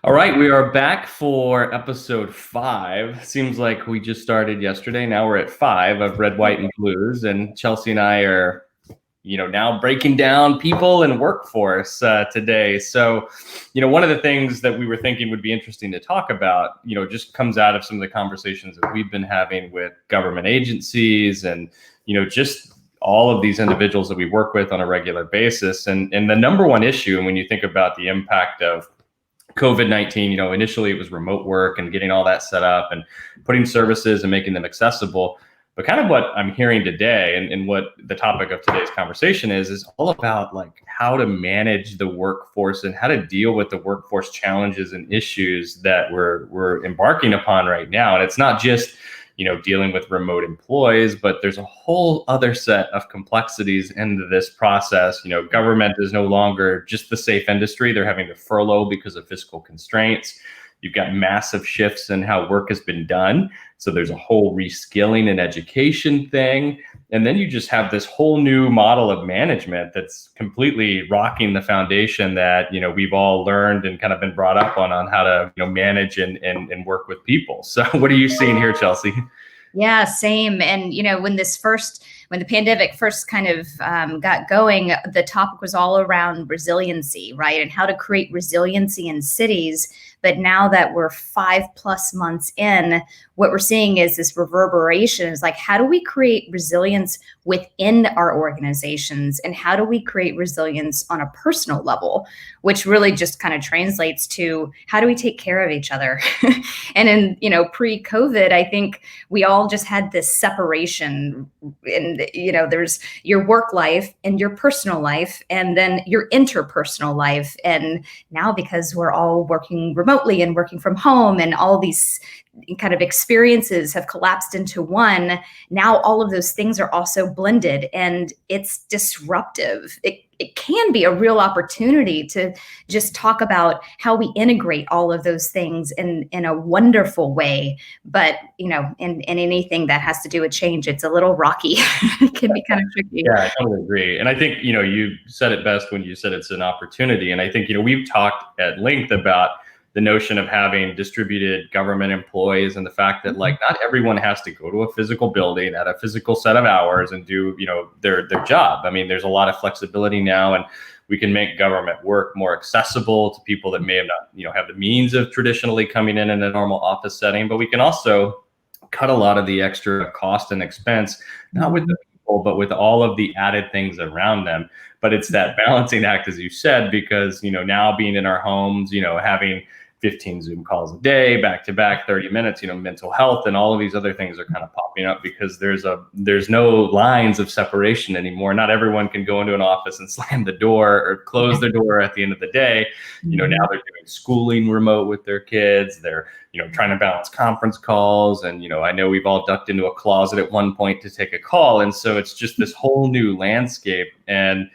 All right, we are back for episode 5. Seems like we just started yesterday. Now we're at 5 of Red, White, and Blues, and Chelsea and I are, now breaking down people and workforce today. So, one of the things that we were thinking would be interesting to talk about, just comes out of some of the conversations that we've been having with government agencies and, just all of these individuals that we work with on a regular basis. And the number one issue, and when you think about the impact of COVID-19, initially it was remote work and getting all that set up and putting services and making them accessible. But kind of what I'm hearing today and what the topic of today's conversation is all about like how to manage the workforce and how to deal with the workforce challenges and issues that we're embarking upon right now. And it's not just dealing with remote employees, but there's a whole other set of complexities into this process. Government is no longer just the safe industry. They're having to furlough because of fiscal constraints. You've got massive shifts in how work has been done. So there's a whole reskilling and education thing. And then you just have this whole new model of management that's completely rocking the foundation that, we've all learned and kind of been brought up on how to, manage and work with people. So what are you seeing here, Chelsea? Yeah, same. And, when the pandemic first kind of got going, the topic was all around resiliency, right? And how to create resiliency in cities. But now that we're 5+ months in, what we're seeing is this reverberation is like, how do we create resilience within our organizations? And how do we create resilience on a personal level, which really just kind of translates to how do we take care of each other? And in, pre-COVID, I think we all just had this separation and, there's your work life and your personal life and then your interpersonal life. And now because we're all working remotely and working from home and all these kind of experiences have collapsed into one, now all of those things are also blended and it's disruptive. It can be a real opportunity to just talk about how we integrate all of those things in a wonderful way. But, in anything that has to do with change, it's a little rocky. It can be kind of tricky. Yeah, I totally agree. And I think, you said it best when you said it's an opportunity. And I think, we've talked at length about the notion of having distributed government employees and the fact that like not everyone has to go to a physical building at a physical set of hours and do their job. I mean, there's a lot of flexibility now, and we can make government work more accessible to people that may have not have the means of traditionally coming in a normal office setting. But we can also cut a lot of the extra cost and expense, not with the people, but with all of the added things around them. But it's that balancing act, as you said, because now being in our homes, having 15 Zoom calls a day, back to back, 30 minutes, mental health and all of these other things are kind of popping up because there's no lines of separation anymore. Not everyone can go into an office and slam the door or close their door at the end of the day. Now they're doing schooling remote with their kids. They're, trying to balance conference calls. And, I know we've all ducked into a closet at one point to take a call. And so it's just this whole new landscape. And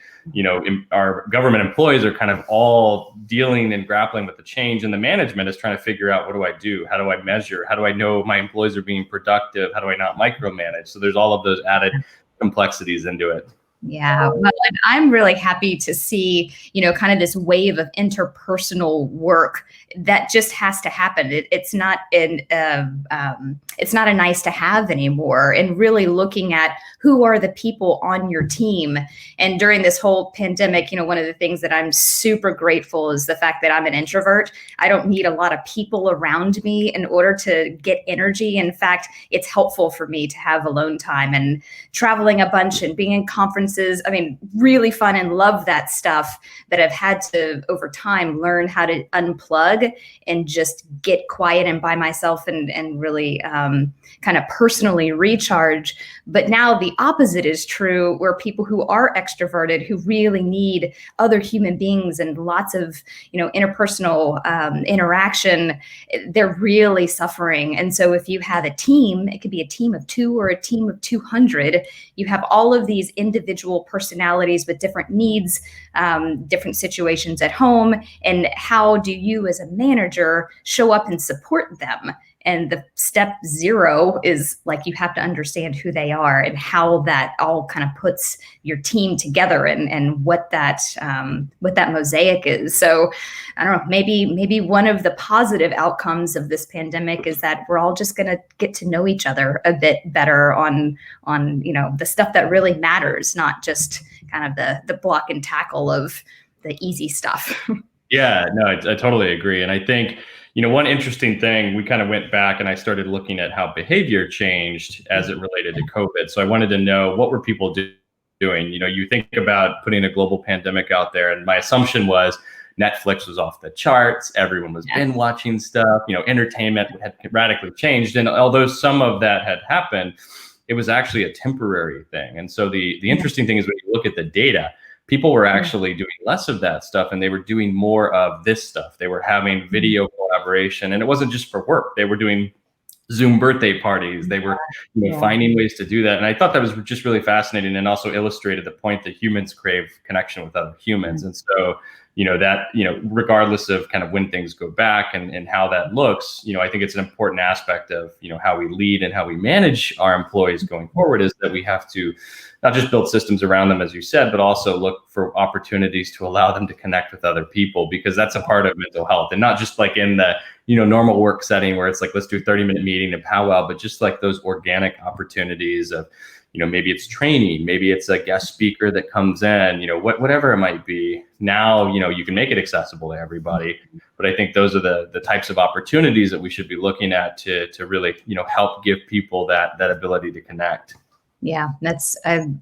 our government employees are kind of all dealing and grappling with the change, and the management is trying to figure out, what do I do? How do I measure? How do I know my employees are being productive? How do I not micromanage? So there's all of those added complexities into it. Yeah, well, and I'm really happy to see, kind of this wave of interpersonal work that just has to happen. It's not it's not a nice to have anymore. And really looking at who are the people on your team. And during this whole pandemic, one of the things that I'm super grateful is the fact that I'm an introvert. I don't need a lot of people around me in order to get energy. In fact, it's helpful for me to have alone time and traveling a bunch and being in conferences. I mean, really fun and love that stuff, but I've had to, over time, learn how to unplug and just get quiet and by myself and really kind of personally recharge. But now the opposite is true, where people who are extroverted, who really need other human beings and lots of, interpersonal interaction, they're really suffering. And so if you have a team, it could be a team of 2 or a team of 200, you have all of these individual personalities with different needs, different situations at home. And how do you as a manager show up and support them? And the step 0 is like, you have to understand who they are and how that all kind of puts your team together, and what that mosaic is. So I don't know, maybe one of the positive outcomes of this pandemic is that we're all just going to get to know each other a bit better on the stuff that really matters, not just kind of the block and tackle of the easy stuff. Yeah, no, I totally agree. And I think, one interesting thing, we kind of went back and I started looking at how behavior changed as it related to COVID. So I wanted to know, what were people doing? You think about putting a global pandemic out there, and my assumption was Netflix was off the charts. Everyone was binge watching stuff. Entertainment had radically changed. And although some of that had happened, it was actually a temporary thing. And so the interesting thing is, when you look at the data, people were actually doing less of that stuff, and they were doing more of this stuff. They were having video collaboration, and it wasn't just for work. They were doing Zoom birthday parties. They were finding ways to do that. And I thought that was just really fascinating, and also illustrated the point that humans crave connection with other humans. And so, regardless of kind of when things go back and how that looks, I think it's an important aspect of, how we lead and how we manage our employees going forward, is that we have to not just build systems around them, as you said, but also look for opportunities to allow them to connect with other people, because that's a part of mental health. And not just like in the, normal work setting where it's like, let's do a 30-minute meeting to powwow, but just like those organic opportunities of, maybe it's training, maybe it's a guest speaker that comes in, whatever it might be. Now, you can make it accessible to everybody. But I think those are the types of opportunities that we should be looking at to really, help give people that ability to connect. Yeah,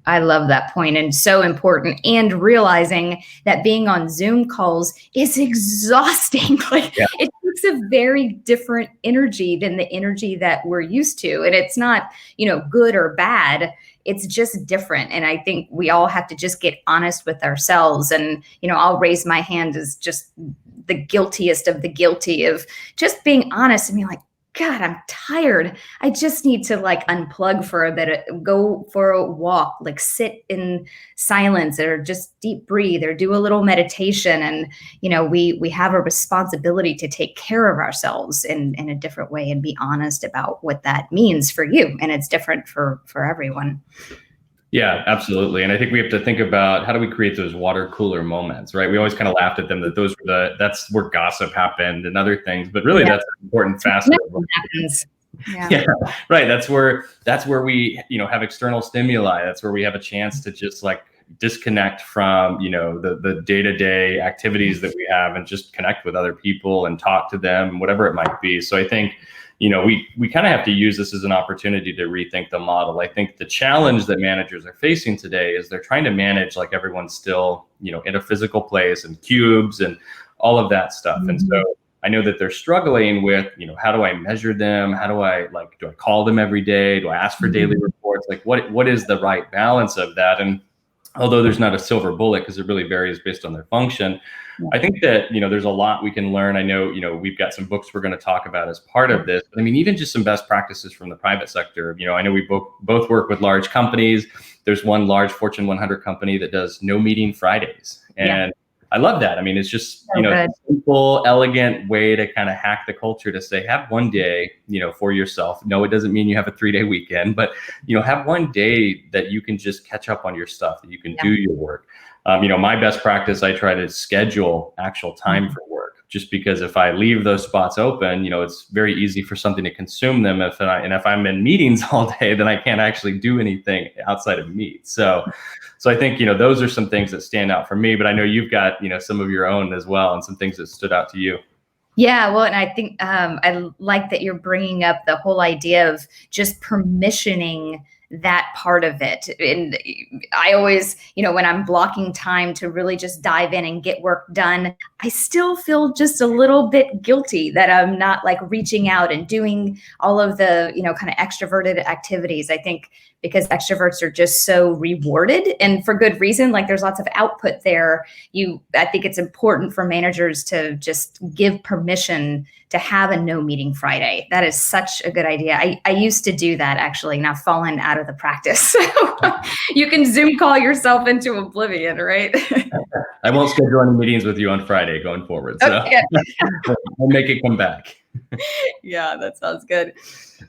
I love that point, and so important. And realizing that being on Zoom calls is exhausting. It takes a very different energy than the energy that we're used to. And it's not, good or bad. It's just different. And I think we all have to just get honest with ourselves. And, I'll raise my hand as just the guiltiest of the guilty of just being honest and being like, God, I'm tired. I just need to unplug for a bit, go for a walk, sit in silence, or just deep breathe, or do a little meditation. And, we have a responsibility to take care of ourselves in a different way, and be honest about what that means for you. And it's different for everyone. Yeah, absolutely. And I think we have to think about, how do we create those water cooler moments, right? We always kind of laughed at them, that those were that's where gossip happened and other things, but really that's an important facet of what happens. Yeah, right. That's where we, have external stimuli. That's where we have a chance to just disconnect from, the day-to-day activities that we have, and just connect with other people and talk to them, whatever it might be. So I think, we kind of have to use this as an opportunity to rethink the model. I think the challenge that managers are facing today is they're trying to manage everyone's still, in a physical place, and cubes and all of that stuff. Mm-hmm. And so I know that they're struggling with, how do I measure them? How do I do I call them every day? Do I ask for daily reports? What is the right balance of that? And although there's not a silver bullet, because it really varies based on their function, I think that, there's a lot we can learn. I know, we've got some books we're going to talk about as part of this, but even just some best practices from the private sector. I know we both work with large companies. There's one large Fortune 100 company that does no meeting Fridays. And I love that. It's just, a simple, elegant way to kind of hack the culture, to say, have one day, for yourself. No, it doesn't mean you have a 3-day weekend, but, have one day that you can just catch up on your stuff, that you can do your work. My best practice, I try to schedule actual time for work, just because if I leave those spots open, it's very easy for something to consume them. If I'm in meetings all day, then I can't actually do anything outside of meet. So I think, those are some things that stand out for me, but I know you've got, some of your own as well, and some things that stood out to you. Yeah, well, and I think I like that you're bringing up the whole idea of just permissioning that part of it. And I always, when I'm blocking time to really just dive in and get work done, I still feel just a little bit guilty that I'm not reaching out and doing all of the, kind of extroverted activities. I think because extroverts are just so rewarded, and for good reason. There's lots of output there. I think it's important for managers to just give permission to have a no meeting Friday. That is such a good idea. I used to do that, actually, and I've fallen out of the practice. You can Zoom call yourself into oblivion, right? I won't schedule any meetings with you on Friday going forward. So we'll make it come back. Yeah, that sounds good.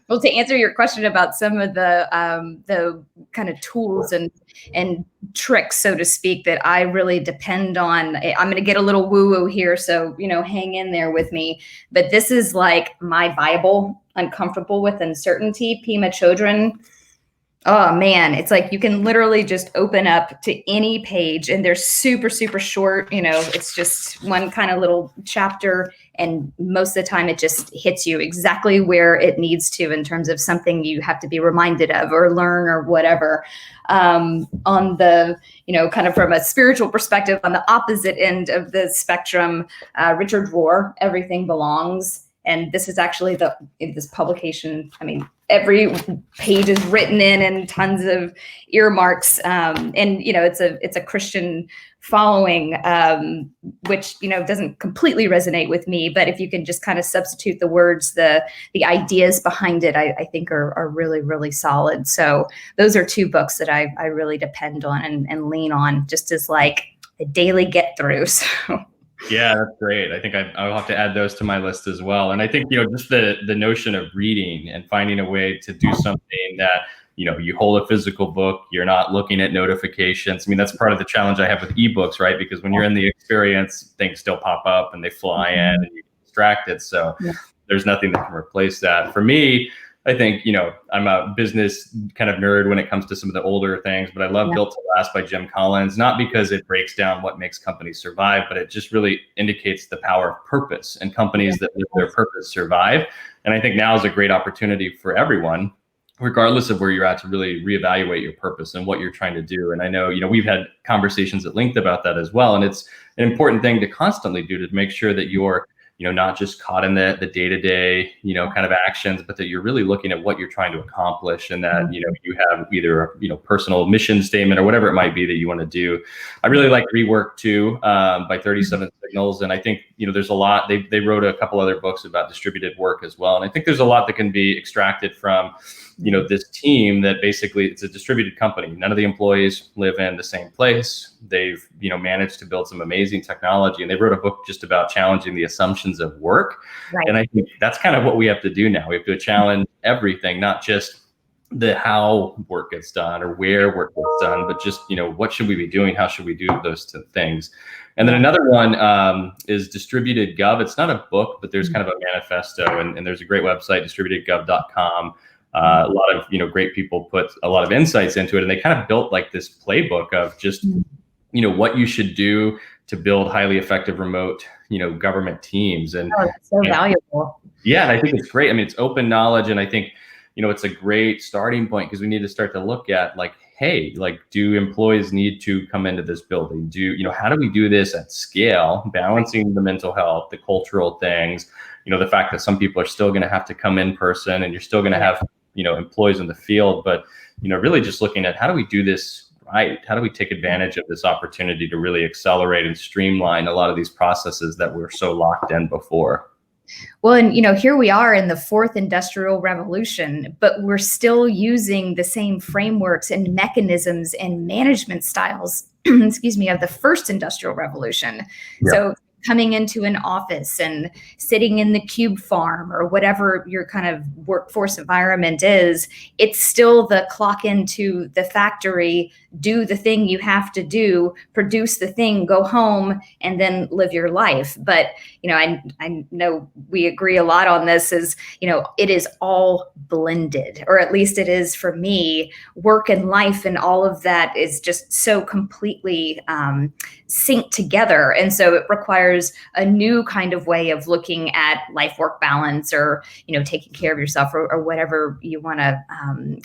Well, to answer your question about some of the kind of tools and tricks, so to speak, that I really depend on, I'm going to get a little woo woo here, so hang in there with me. But this is like my Bible: uncomfortable with uncertainty. Pima Chodron. Oh man, it's like you can literally just open up to any page and they're super, super short. It's just one kind of little chapter. And most of the time it just hits you exactly where it needs to in terms of something you have to be reminded of or learn or whatever. On the, kind of from a spiritual perspective, on the opposite end of the spectrum, Richard Rohr, Everything Belongs. And this is actually this publication. I mean, every page is written in and tons of earmarks. And it's a Christian following, which doesn't completely resonate with me. But if you can just kind of substitute the words, the ideas behind it, I think are really, really solid. So those are two books that I really depend on and lean on just as like a daily get through. So. Yeah, that's great. I think I'll have to add those to my list as well. And I think, just the notion of reading and finding a way to do something that, you hold a physical book, you're not looking at notifications. I mean, that's part of the challenge I have with ebooks, right? Because when you're in the experience, things still pop up and they fly in and you get distracted. So there's nothing that can replace that. For me, I think, I'm a business kind of nerd when it comes to some of the older things, but I love Built to Last by Jim Collins, not because it breaks down what makes companies survive, but it just really indicates the power of purpose, and companies that live their purpose survive. And I think now is a great opportunity for everyone, regardless of where you're at, to really reevaluate your purpose and what you're trying to do. And I know, we've had conversations at length about that as well. And it's an important thing to constantly do to make sure that you're not just caught in the day-to-day, kind of actions, but that you're really looking at what you're trying to accomplish, and that, you have either a, personal mission statement or whatever it might be that you want to do. I really like Rework too, by 37 Signals. And I think, there's a lot, they wrote a couple other books about distributed work as well. And I think there's a lot that can be extracted from, this team that basically it's a distributed company. None of the employees live in the same place. They've, managed to build some amazing technology, and they wrote a book just about challenging the assumptions of work. Right. And I think that's kind of what we have to do now. We have to challenge everything, not just the how work gets done or where work gets done, but just, what should we be doing? How should we do those things? And then another one is Distributed Gov. It's not a book, but there's kind of a manifesto, and there's a great website, distributedgov.com. A lot of, great people put a lot of insights into it, and they kind of built like this playbook of just, what you should do to build highly effective remote, government teams. And that's so valuable. Yeah, and I think it's great. I mean, it's open knowledge, and I think, it's a great starting point, because we need to start to look at like, hey, like, do employees need to come into this building? How do we do this at scale, balancing the mental health, the cultural things, the fact that some people are still going to have to come in person, and you're still going to have, employees in the field, but, really just looking at how do we do this right? How do we take advantage of this opportunity to really accelerate and streamline a lot of these processes that were so locked in before? Well, and here we are in the fourth industrial revolution, but we're still using the same frameworks and mechanisms and management styles, excuse me, of the first industrial revolution. Yeah. So coming into an office and sitting in the cube farm or whatever your kind of workforce environment is, it's still the clock into the factory, do the thing you have to do, produce the thing, go home, and then live your life. But, I know we agree a lot on this is, it is all blended, or at least it is for me. Work and life and all of that is just so completely synced together. And so it requires a new kind of way of looking at life-work balance, or, taking care of yourself, or whatever you want to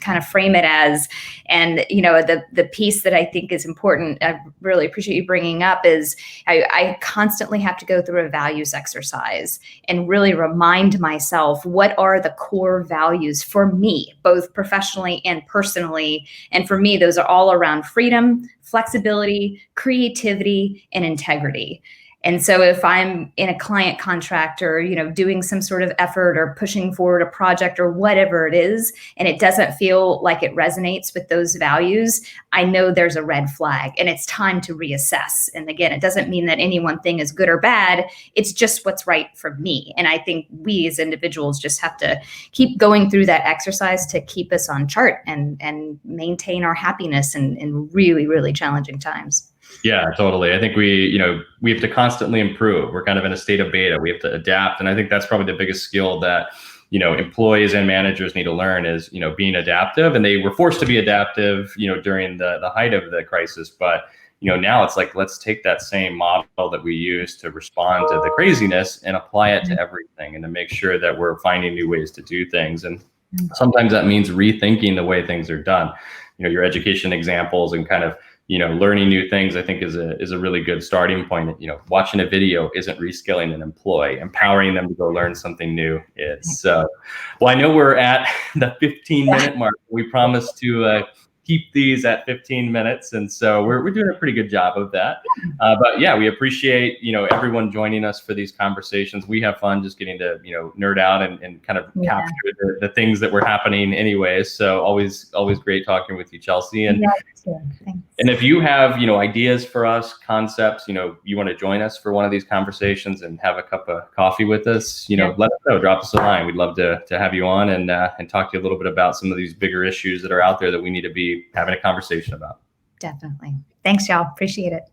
kind of frame it as. And, the piece that I think is important, I really appreciate you bringing up, is I constantly have to go through a values exercise and really remind myself, what are the core values for me, both professionally and personally. And for me, those are all around freedom, flexibility, creativity, and integrity. And so if I'm in a client contract or, doing some sort of effort or pushing forward a project or whatever it is, and it doesn't feel like it resonates with those values, I know there's a red flag and it's time to reassess. And again, it doesn't mean that any one thing is good or bad. It's just what's right for me. And I think we as individuals just have to keep going through that exercise to keep us on chart and maintain our happiness in really, really challenging times. Yeah, totally. I think we have to constantly improve. We're kind of in a state of beta. We have to adapt. And I think that's probably the biggest skill that, employees and managers need to learn is, being adaptive. And they were forced to be adaptive, during the height of the crisis. But, now it's like, let's take that same model that we use to respond to the craziness and apply it to everything and to make sure that we're finding new ways to do things. And sometimes that means rethinking the way things are done. Your education examples and kind of, learning new things, I think is a really good starting point. Watching a video isn't reskilling an employee. Empowering them to go learn something new is. So, well, I know we're at the 15-minute mark. We promised to keep these at 15 minutes. And so we're doing a pretty good job of that. But yeah, we appreciate, everyone joining us for these conversations. We have fun just getting to, nerd out and kind of capture the things that were happening anyways. So always great talking with you, Chelsea. And, and if you have, ideas for us, concepts, you want to join us for one of these conversations and have a cup of coffee with us, let us know, drop us a line. We'd love to have you on and talk to you a little bit about some of these bigger issues that are out there that we need to be having a conversation about. Definitely. Thanks, y'all. Appreciate it.